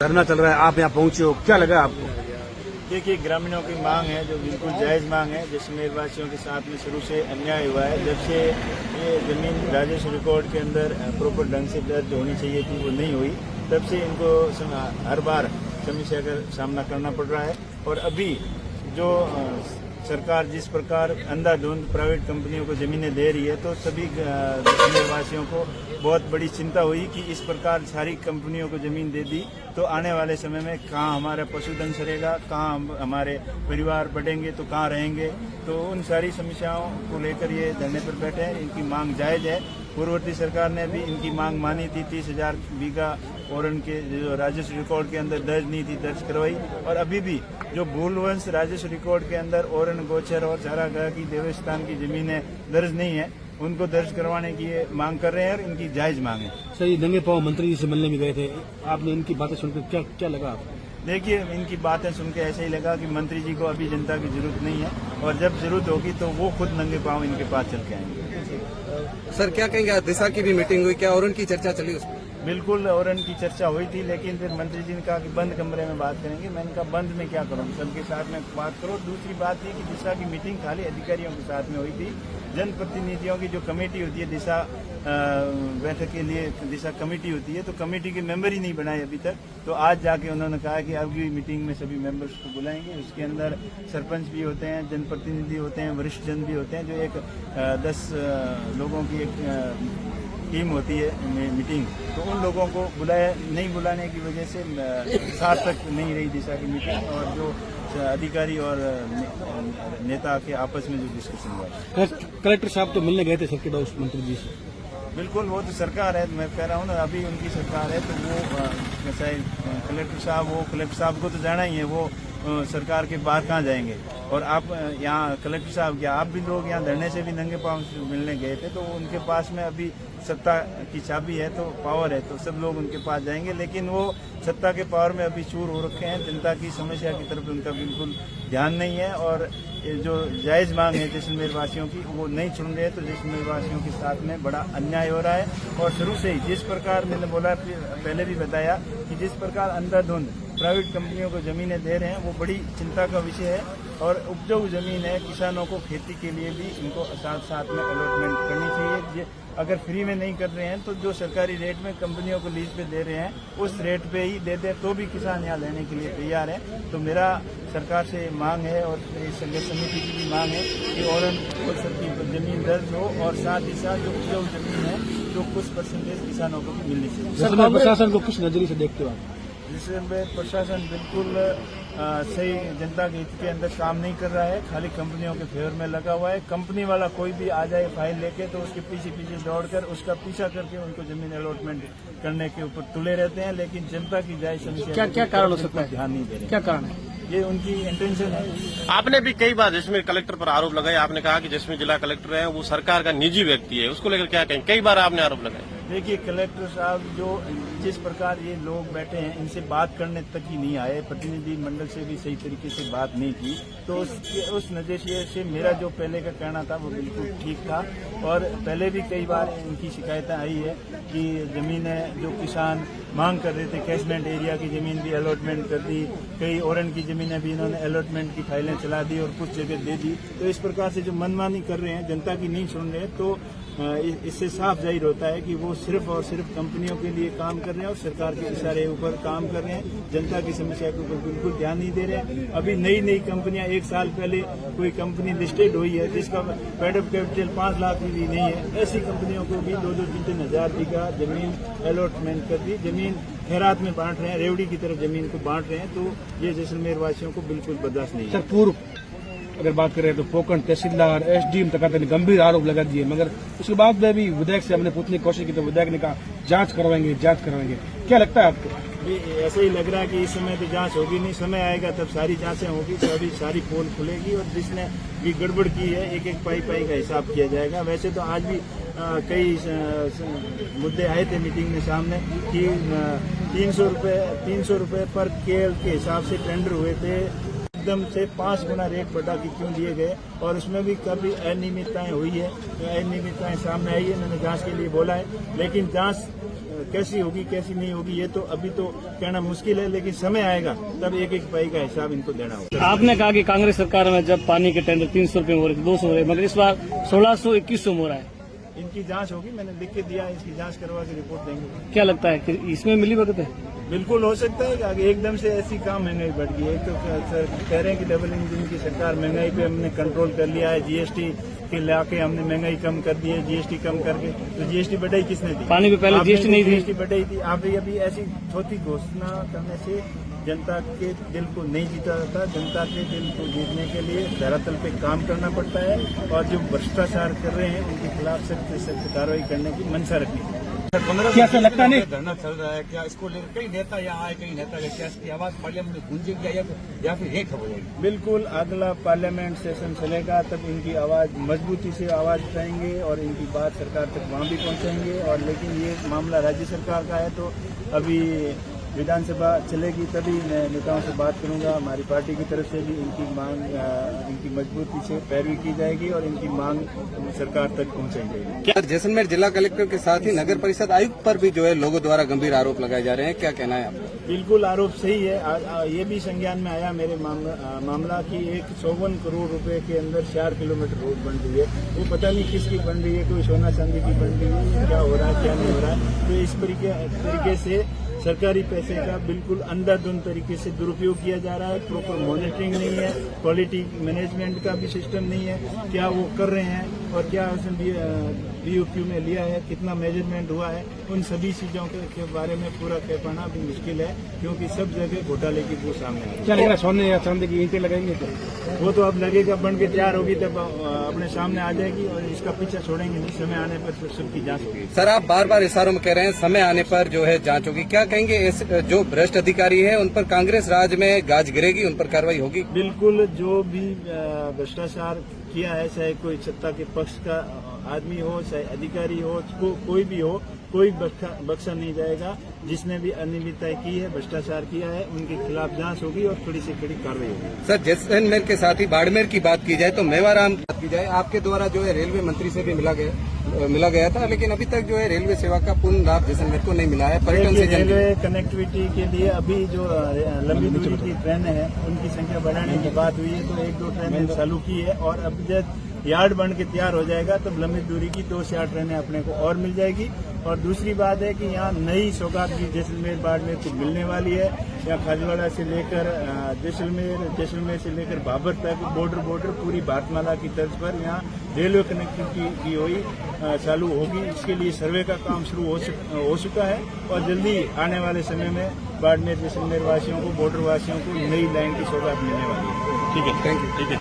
धरना चल रहा है, आप यहाँ पहुंचे हो, क्या लगा आपको? देखिए, ग्रामीणों की मांग है जो बिल्कुल जायज़ मांग है। जैसलमेर वासियों के साथ में शुरू से अन्याय हुआ है। जब से ये जमीन राजस्व रिकॉर्ड के अंदर प्रॉपर ढंग से दर्ज होनी चाहिए थी, वो नहीं हुई, तब से इनको हर बार समस्या का सामना करना पड़ रहा है। और अभी जो सरकार जिस प्रकार अंधाधुंध प्राइवेट कंपनियों को जमीनें दे रही है, तो सभी जैसलमेर वासियों को बहुत बड़ी चिंता हुई कि इस प्रकार सारी कंपनियों को जमीन दे दी तो आने वाले समय में कहाँ हमारा पशुधन सरेगा, कहाँ हमारे परिवार बढ़ेंगे, तो कहाँ रहेंगे। तो उन सारी समस्याओं को लेकर ये धरने पर बैठे हैं। इनकी मांग जायज़ है। पूर्ववर्ती सरकार ने भी इनकी मांग मानी थी। 30,000 बीघा और उनके जो राजस्व रिकॉर्ड के अंदर दर्ज नहीं थी, दर्ज करवाई। और अभी भी जो भूलवंश राजस्व रिकॉर्ड के अंदर ओरन गोचर और चारागाह की देवस्थान की जमीनें दर्ज नहीं है, उनको दर्ज करवाने की ये मांग कर रहे हैं और इनकी जायज मांग है। सही नंगे पांव मंत्री जी से मिलने भी गए थे, आपने इनकी बातें सुनकर क्या लगा आपको? देखिए, इनकी बातें सुन के ऐसे ही लगा कि मंत्री जी को अभी जनता की जरूरत नहीं है, और जब जरूरत होगी तो वो खुद नंगे पांव इनके पास चल के आएंगे। सर, क्या कहेंगे? दिशा की भी मीटिंग हुई, क्या और उनकी चर्चा चली उसमें? बिल्कुल, और उनकी चर्चा हुई थी, लेकिन फिर मंत्री जी ने कहा कि बंद कमरे में बात करेंगे। मैंने कहा बंद में क्या करूँ, सबके साथ में बात करो। दूसरी बात ये कि दिशा की मीटिंग खाली अधिकारियों के साथ में हुई थी। जनप्रतिनिधियों की जो कमेटी होती है दिशा बैठक के लिए, दिशा कमेटी होती है, तो कमेटी के मेंबर ही नहीं बनाए अभी तक। तो आज जाके उन्होंने कहा कि अगली मीटिंग में सभी मेंबर्स को बुलाएंगे। उसके अंदर सरपंच भी होते हैं, जनप्रतिनिधि होते हैं, वरिष्ठ जन भी होते हैं। जो एक 10 लोगों की एक टीम होती है मीटिंग, तो उन लोगों को बुलाया नहीं। बुलाने की वजह से सार्थक नहीं रही दिशा की मीटिंग, और जो अधिकारी और नेता के आपस में जो डिस्कशन हुआ। कलेक्टर साहब तो मिलने गए थे सबके दोस्त मंत्री जी से। बिल्कुल, वो तो सरकार है, मैं कह रहा हूँ ना, अभी उनकी सरकार है, तो वो जैसा कलेक्टर साहब को तो जाना ही है। वो सरकार के बाहर कहाँ जाएंगे। और आप यहाँ कलेक्टर साहब क्या, आप भी लोग यहाँ धरने से भी नंगे पांव मिलने गए थे, तो उनके पास में अभी सत्ता की चाबी है, तो पावर है, तो सब लोग उनके पास जाएंगे। लेकिन वो सत्ता के पावर में अभी चूर हो रखे हैं। जनता की समस्या की तरफ उनका बिल्कुल ध्यान नहीं है, और जो जायज़ मांग है जैसलमेर वासियों की, वो नहीं सुन रहे। तो जैसलमेर वासियों के साथ में बड़ा अन्याय हो रहा है। और शुरू से ही जिस प्रकार मैंने बोला, पहले भी बताया कि जिस प्रकार अंधाधुंध प्राइवेट कंपनियों को जमीनें दे रहे हैं, वो बड़ी चिंता का विषय है। और उपजाऊ जमीन है, किसानों को खेती के लिए भी इनको साथ में अलॉटमेंट करनी चाहिए। अगर फ्री में नहीं कर रहे हैं, तो जो सरकारी रेट में कंपनियों को लीज पे दे रहे हैं, उस रेट पे ही दे दें, तो भी किसान यहाँ लेने के लिए तैयार है। तो मेरा सरकार से मांग है, और संघर्ष समिति की भी मांग है कि और की जमीन दर्ज हो, और साथ ही साथ जो उपजाऊ जमीन है, जो कुछ परसेंटेज किसानों को भी मिलनी चाहिए। प्रशासन को किस नजरिए से देखते हो आप? जिसमें प्रशासन बिल्कुल सही जनता के हित के अंदर काम नहीं कर रहा है, खाली कंपनियों के फेवर में लगा हुआ है। कंपनी वाला कोई भी आ जाए फाइल लेके, तो उसके पीछे दौड़कर उसका पीछा करके उनको जमीन अलॉटमेंट करने के ऊपर तुले रहते हैं। लेकिन जनता की जायज समस्या क्या कारण हो सकता है? ध्यान नहीं दे रहे। क्या कारण है? ये उनकी इंटेंशन है। आपने भी कई बार जैसलमेर कलेक्टर पर आरोप लगाए। आपने कहा कि जैसलमेर जिला कलेक्टर है वो सरकार का निजी व्यक्ति है, उसको लेकर क्या कहें? कई बार आपने आरोप लगाए। देखिए, कलेक्टर साहब जो जिस प्रकार ये लोग बैठे हैं, इनसे बात करने तक ही नहीं आए, प्रतिनिधि मंडल से भी सही तरीके से बात नहीं की। तो उस नजरिए से मेरा जो पहले का कहना था वो बिल्कुल ठीक था। और पहले भी कई बार इनकी शिकायतें आई है कि जमीनें जो किसान मांग कर रहे थे, कैशमेंट एरिया की जमीन भी अलॉटमेंट कर दी, कई ओरन की जमीनें भी इन्होंने अलॉटमेंट की फाइलें चला दी और कुछ जगह दे दी। तो इस प्रकार से जो मनमानी कर रहे हैं, जनता की नहीं सुन रहे, तो इससे साफ जाहिर होता है कि वो सिर्फ और सिर्फ कंपनियों के लिए काम कर रहे हैं और सरकार के इशारे ऊपर काम कर रहे हैं। जनता की समस्या के ऊपर बिल्कुल ध्यान नहीं दे रहे हैं। अभी नई कंपनियां, 1 साल पहले कोई कंपनी लिस्टेड हुई है जिसका पेडअप कैपिटल 5 लाख भी नहीं है, ऐसी कंपनियों को भी 2-3 हजार बीघा जमीन अलॉटमेंट कर दी। जमीन खैरात में बांट रहे हैं, रेवड़ी की तरफ जमीन को बांट रहे हैं। तो ये जैसलमेर वासियों को बिल्कुल बर्दाश्त नहीं है। सर, पूर्व अगर बात करें तो पोकरण तहसीलदार, एसडीएम तक गंभीर आरोप लगा दिए, मगर उसके बाद में भी विधायक से हमने पूछने की कोशिश की तो विधायक ने कहा जांच करवाएंगे। क्या लगता है आपको? ऐसा ही लग रहा है कि इस समय तो जांच होगी नहीं, समय आएगा तब सारी जांचें होगी, सारी पोल खुलेगी, और जिसने भी गड़बड़ की है एक पाई का हिसाब किया जाएगा। वैसे तो आज भी कई मुद्दे आए थे मीटिंग में सामने कि 300 रुपए पर केएल के हिसाब से टेंडर हुए थे। एकदम से 5 गुना रेट बढ़ा के क्यों दिए गए, और उसमें भी काफी अनियमितताएं हुई है, अनियमितताएं सामने आई है। मैंने जांच के लिए बोला है, लेकिन जांच कैसी होगी कैसी नहीं होगी ये तो अभी तो कहना मुश्किल है, लेकिन समय आएगा तब एक एक पाई का हिसाब इनको देना होगा। आपने कहा कि कांग्रेस सरकार में जब पानी के टेंडर 300 रुपये हो रहे थे, 200 हो रहे, मगर इस बार 1600 2100 हो रहा है। इनकी जांच होगी, मैंने लिख के दिया है, इसकी जांच करवा के रिपोर्ट देंगे। क्या लगता है कि इसमें मिली भगत है? बिल्कुल हो सकता है कि आगे एकदम से ऐसी काम महंगाई बढ़ गई है। एक तो सर कह रहे हैं कि डबल इंजन की सरकार, महंगाई पे हमने कंट्रोल कर लिया है, जीएसटी के लाके हमने महंगाई कम कर दी है, जीएसटी कम करके। तो जीएसटी बढ़ाई किसने दी? पानी पे पहले जीएसटी नहीं थी, जीएसटी बढ़ाई थी। आप अभी ऐसी छोटी घोषणा करने से जनता के दिल को नहीं जीता जाता। जनता के दिल को जीतने के लिए धरातल पे काम करना पड़ता है, और जो भ्रष्टाचार कर रहे हैं उनके खिलाफ सख्त से सख्त कार्रवाई करने की मंशा रखनी है। क्या ऐसा लगता नहीं? धरना चल रहा है, क्या इसको लेकर कई नेता यहाँ आए, कई नेता क्या इसकी आवाज पार्लियामेंट में गूंजेगी या फिर ये खबर जाएगी? बिल्कुल, अगला पार्लियामेंट सेशन चलेगा तब इनकी आवाज मजबूती से आवाज उठाएंगे और इनकी बात सरकार तक वहाँ भी पहुँचाएंगे। और लेकिन ये मामला राज्य सरकार का है, तो अभी विधानसभा चलेगी तभी मैं नेताओं से बात करूंगा। हमारी पार्टी की तरफ से भी इनकी मांग, इनकी मजबूती से पैरवी की जाएगी और इनकी मांग सरकार तक पहुंचाई जाएगी। सर, जैसलमेर जिला कलेक्टर के साथ ही नगर परिषद आयुक्त पर भी जो है लोगों द्वारा गंभीर आरोप लगाए जा रहे हैं, क्या कहना है आपका? बिल्कुल आरोप सही है। ये भी संज्ञान में आया मेरे मामला की 154 करोड़ रुपए के अंदर 4 किलोमीटर रोड बन रही है। वो पता नहीं किसकी बन रही है, कोई सोना चांदी की बन रही है, क्या हो रहा है क्या नहीं हो रहा है। तो इस तरीके से सरकारी पैसे का बिल्कुल अंधाधुंध तरीके से दुरुपयोग किया जा रहा है। प्रॉपर मॉनिटरिंग नहीं है, क्वालिटी मैनेजमेंट का भी सिस्टम नहीं है, क्या वो कर रहे हैं और क्या उसने BOQ में लिया है, कितना मेजरमेंट हुआ है, उन सभी चीजों के बारे में पूरा कह पाना भी मुश्किल है, क्योंकि सब जगह घोटाले की बू सामने आ रही है। क्या लग रहा है, सोने या चांदी की ईंटें लगाएंगे तो? वो तो अब लगेगा, बन के तैयार होगी तब अपने सामने आ जाएगी, और इसका पीछा छोड़ेंगे नहीं। समय आने पर सबकी जांच होगी। सर, आप बार बार इशारों में कह रहे हैं समय आने पर जो है जांच होगी, क्या कहेंगे इस जो भ्रष्ट अधिकारी है उन पर कांग्रेस राज में गाज गिरेगी, उन पर कार्रवाई होगी? बिल्कुल, जो भी भ्रष्टाचार किया है, चाहे कोई सत्ता के पक्ष का आदमी हो, चाहे अधिकारी हो, कोई भी हो, कोई बख्शा नहीं जाएगा। जिसने भी अनियमितता की है, भ्रष्टाचार किया है, उनके खिलाफ जांच होगी और कड़ी से कड़ी कार्रवाई होगी। सर, जैसलमेर के साथ ही बाड़मेर की बात की जाए तो मेवाराम की बात की जाए, आपके द्वारा जो है रेलवे मंत्री से भी मिला गया था, लेकिन अभी तक जो है रेलवे सेवा का पूर्ण लाभ जैसलमेर को नहीं मिला है। पर्यटन सीजन रेलवे कनेक्टिविटी के लिए अभी जो लंबी दूरी की ट्रेनें हैं उनकी संख्या बढ़ाने की बात हुई है, तो 1-2 ट्रेनें चालू की है, और अब जब यार्ड बन के तैयार हो जाएगा तब लंबी दूरी की 2 से 8 ट्रेनें अपने को और मिल जाएगी। और दूसरी बात है कि यहाँ नई सौगात भी जैसलमेर बाड़मेर को मिलने वाली है। यहाँ खाजवाड़ा से लेकर जैसलमेर से लेकर बाबर तक बॉर्डर पूरी भारतमाला की तर्ज पर यहाँ रेलवे कनेक्टिविटी की हुई चालू होगी। इसके लिए सर्वे का काम शुरू हो चुका है, और जल्दी आने वाले समय में बाड़मेर जैसलमेर वासियों को, बॉर्डर वासियों को नई लाइन की सौगात मिलने वाली है। ठीक है, थैंक यू।